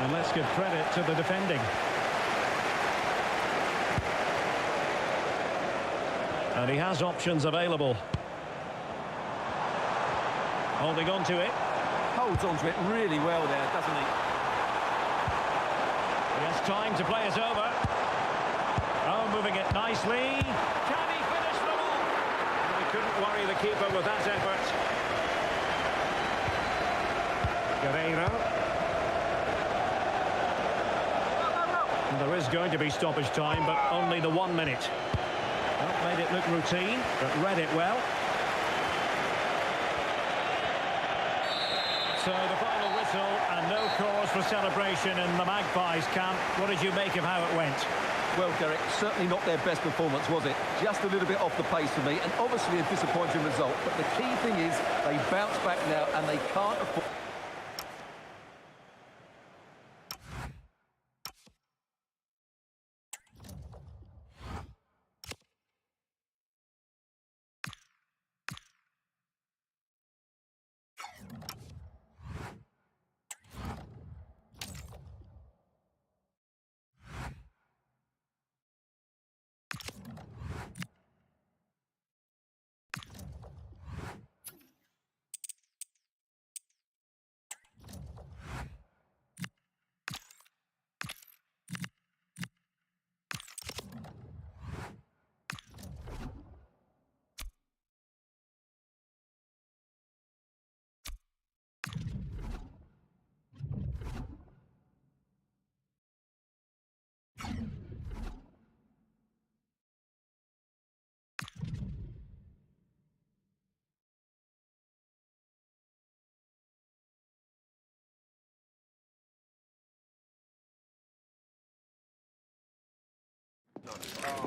And let's give credit to the defending. And he has options available. Holding on to it. Holds on to it really well there, doesn't he? He has time to play it over. Oh, moving it nicely. Can he finish the ball? He couldn't worry the keeper with that effort. Guerreiro. And there is going to be stoppage time, but only the 1 minute. Well, made it look routine, but read it well. So the final whistle, and no cause for celebration in the Magpies camp. What did you make of how it went? Well, Derek, certainly not their best performance, was it? Just a little bit off the pace for me, and obviously a disappointing result. But the key thing is they bounce back now, and they can't afford...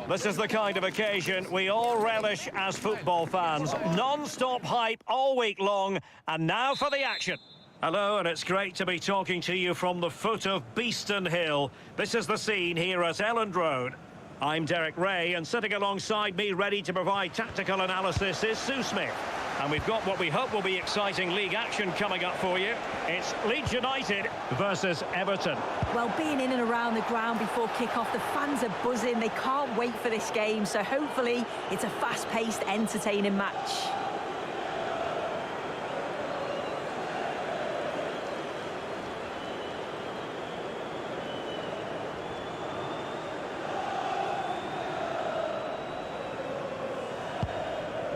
This is the kind of occasion we all relish as football fans. Non-stop hype all week long, and now for the action. Hello, and it's great to be talking to you from the foot of Beeston Hill. This is the scene here at Elland Road. I'm Derek Ray, and sitting alongside me ready to provide tactical analysis is Sue Smith. And we've got what we hope will be exciting league action coming up for you. It's Leeds United versus Everton. Well, being in and around the ground before kick-off, the fans are buzzing. They can't wait for this game, so hopefully it's a fast-paced, entertaining match.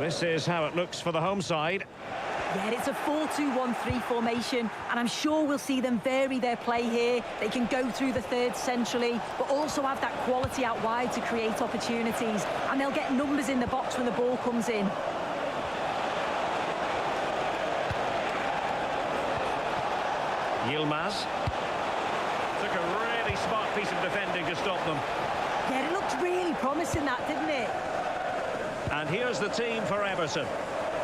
This is how it looks for the home side. Yeah, it's a 4-2-1-3 formation, and I'm sure we'll see them vary their play here. They can go through the third centrally, but also have that quality out wide to create opportunities, and they'll get numbers in the box when the ball comes in. Yilmaz. Took a really smart piece of defending to stop them. Yeah, it looked really promising, that, didn't it? And here's the team for Everton.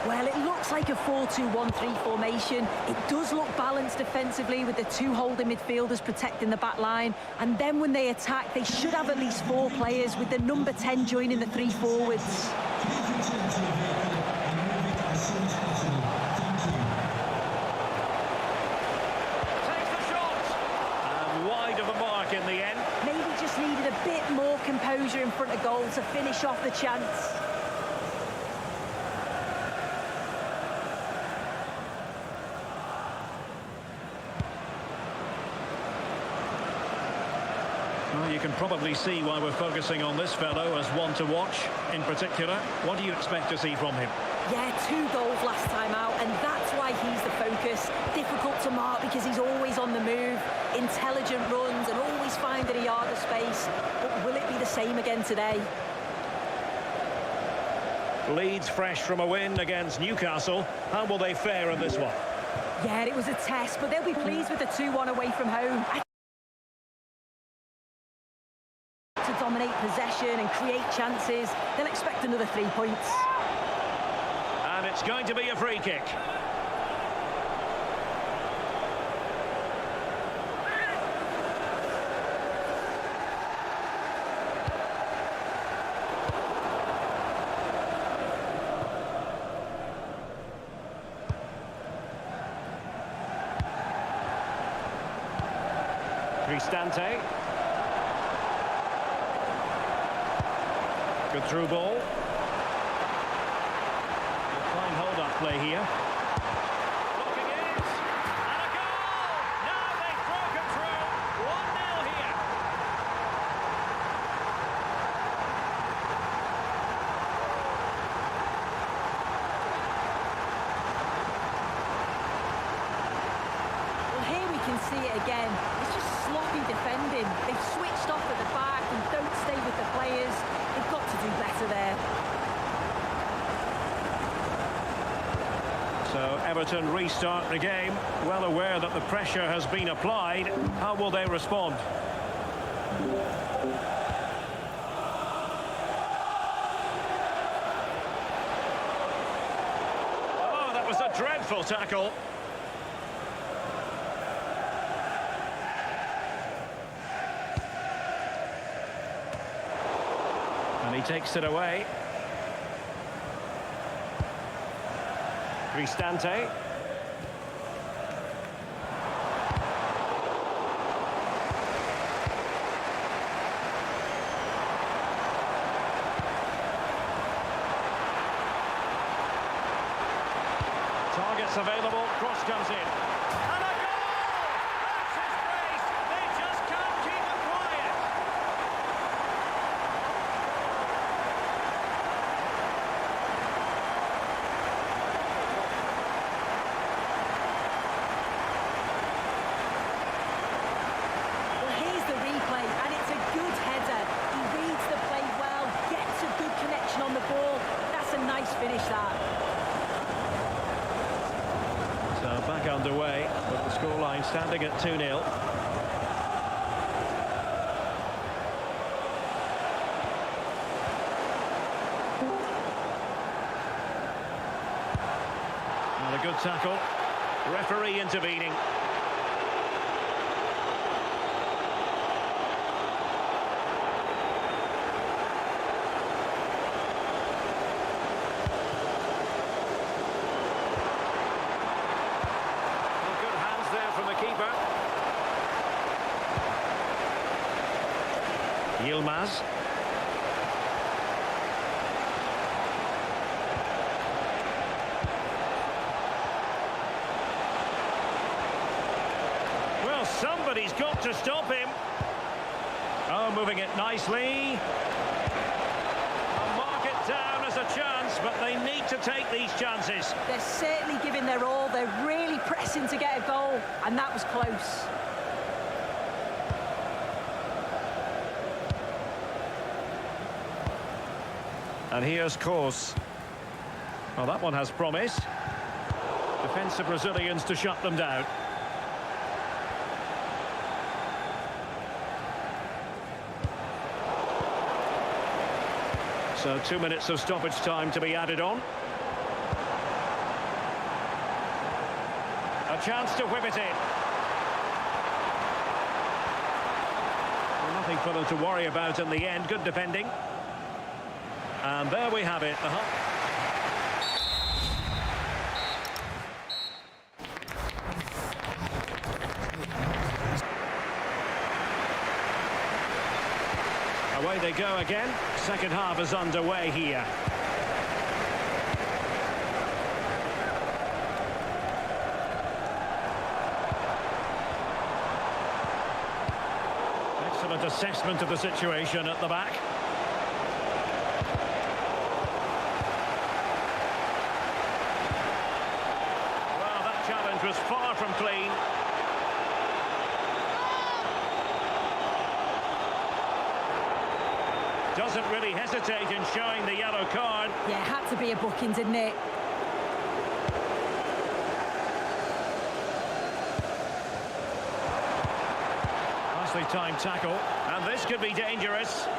Well, it looks like a 4-2-1-3 formation. It does look balanced defensively with the two holding midfielders protecting the back line. And then when they attack, they should have at least 4 players, with the number 10 joining the 3 forwards. Takes the shot. And wide of the mark in the end. Maybe just needed a bit more composure in front of goal to finish off the chance. Well, you can probably see why we're focusing on this fellow as one to watch in particular. What do you expect to see from him? Yeah, 2 goals last time out, and that's why he's the focus. Difficult to mark because he's always on the move, intelligent runs, and always finding a yard of space. But will it be the same again today? Leeds fresh from a win against Newcastle. How will they fare in this one? Yeah, it was a test, but they'll be pleased with the 2-1 away from home. To dominate possession and create chances, they'll expect another 3 points. And it's going to be a free kick. Cristante. Good through ball. Fine hold-up play here. Looking in. And a goal! Now they've broken through. 1-0 here. Well, here we can see it again. It's just sloppy defending. They've switched off at the back and don't stay with the players. They've got to do better there. So Everton restart the game, well aware that the pressure has been applied. How will they respond? Oh, that was a dreadful tackle. And he takes it away. Cristante. Targets available, cross comes in. And a goal! That's his brace! They just can't keep it quiet. Well, here's the replay, and it's a good header. He reads the play well, gets a good connection on the ball. That's a nice finish, that. So back underway, with the scoreline standing at 2-0. And a good tackle. Referee intervening. From the keeper. Yilmaz. Well, somebody's got to stop him. Oh, moving it nicely. They'll mark it down as a chance, but they need to take these chances. They're certainly giving their all. They're really pressing to get a goal, and that was close. And here's Course. Well, that one has promise. Defensive Brazilians to shut them down. So 2 minutes of stoppage time to be added on. A chance to whip it in. Well, nothing for them to worry about in the end. Good defending. And there we have it. Away they go again. Second half is underway here. Excellent assessment of the situation at the back. Well, that challenge was far from clean. Doesn't really hesitate in showing the yellow card. Yeah, it had to be a booking, didn't it? Nicely timed tackle, and this could be dangerous. That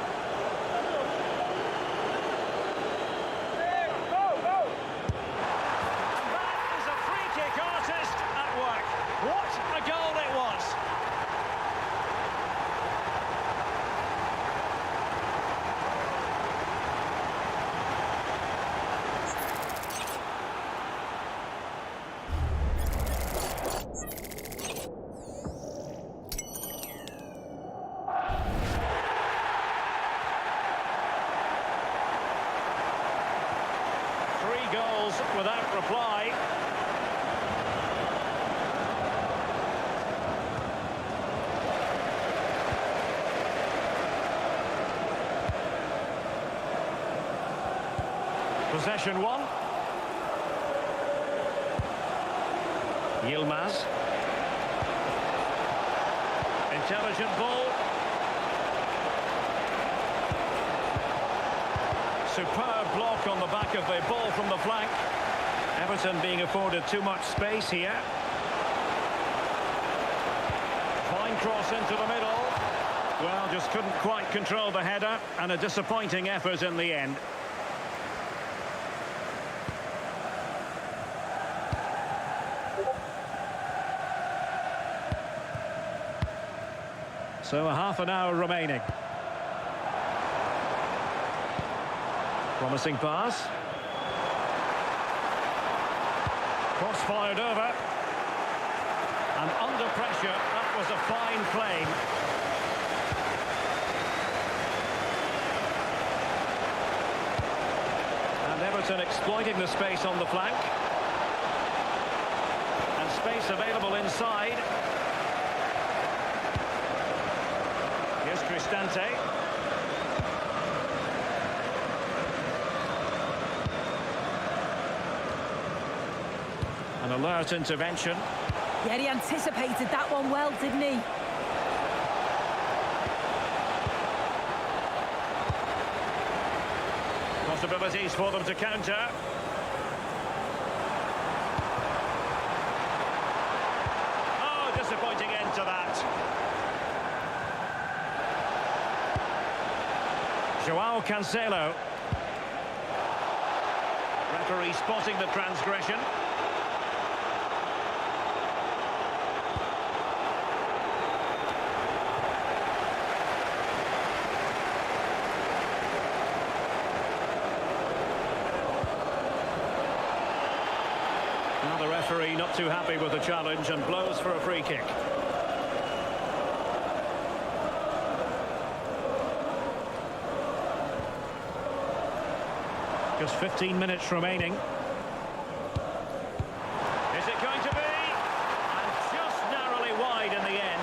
is a free kick artist at work. What a goal it was! signals without reply. Possession one. Yilmaz. Intelligent ball. Superb block on the back of the ball from the flank. Everton being afforded too much space here. Fine cross into the middle. Well, just couldn't quite control the header, and a disappointing effort in the end. So a half an hour remaining. Promising pass. Cross fired over. And under pressure, that was a fine claim. And Everton exploiting the space on the flank. And space available inside. Here's Cristante. An alert intervention. Yeah, he anticipated that one well, didn't he? Possibilities for them to counter. Oh, disappointing end to that. Joao Cancelo. Referee spotting the transgression. Now the referee not too happy with the challenge and blows for a free kick. Just 15 minutes remaining. Is it going to be? And just narrowly wide in the end.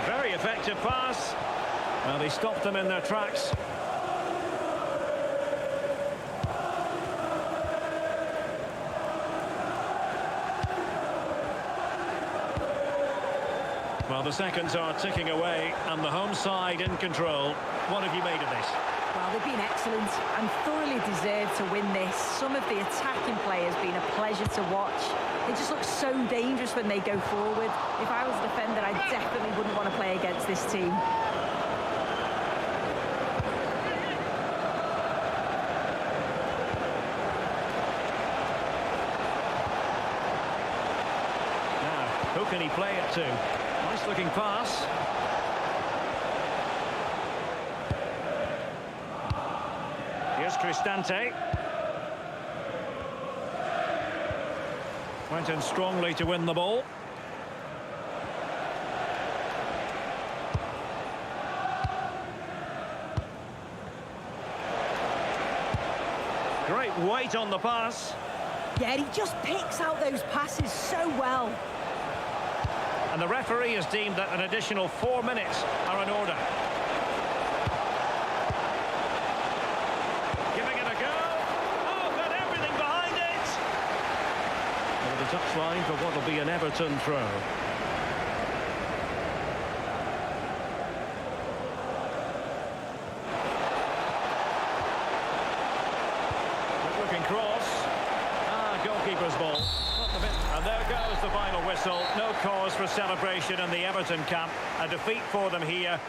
Very effective pass. Well, they stopped them in their tracks. Well, the seconds are ticking away, and the home side in control. What have you made of this? Well, they've been excellent and thoroughly deserved to win this. Some of the attacking play has been a pleasure to watch. They just look so dangerous when they go forward. If I was a defender, I definitely wouldn't want to play against this team. Now, who can he play it to? Nice looking pass. Here's Cristante. Went in strongly to win the ball. Great weight on the pass. Yeah, he just picks out those passes so well. And the referee has deemed that an additional 4 minutes are in order. Giving it a go. Oh, got everything behind it. Over the touchline for what will be an Everton throw. Good looking cross. Goalkeeper's ball. And there goes the final whistle. No cause for celebration in the Everton camp. A defeat for them here.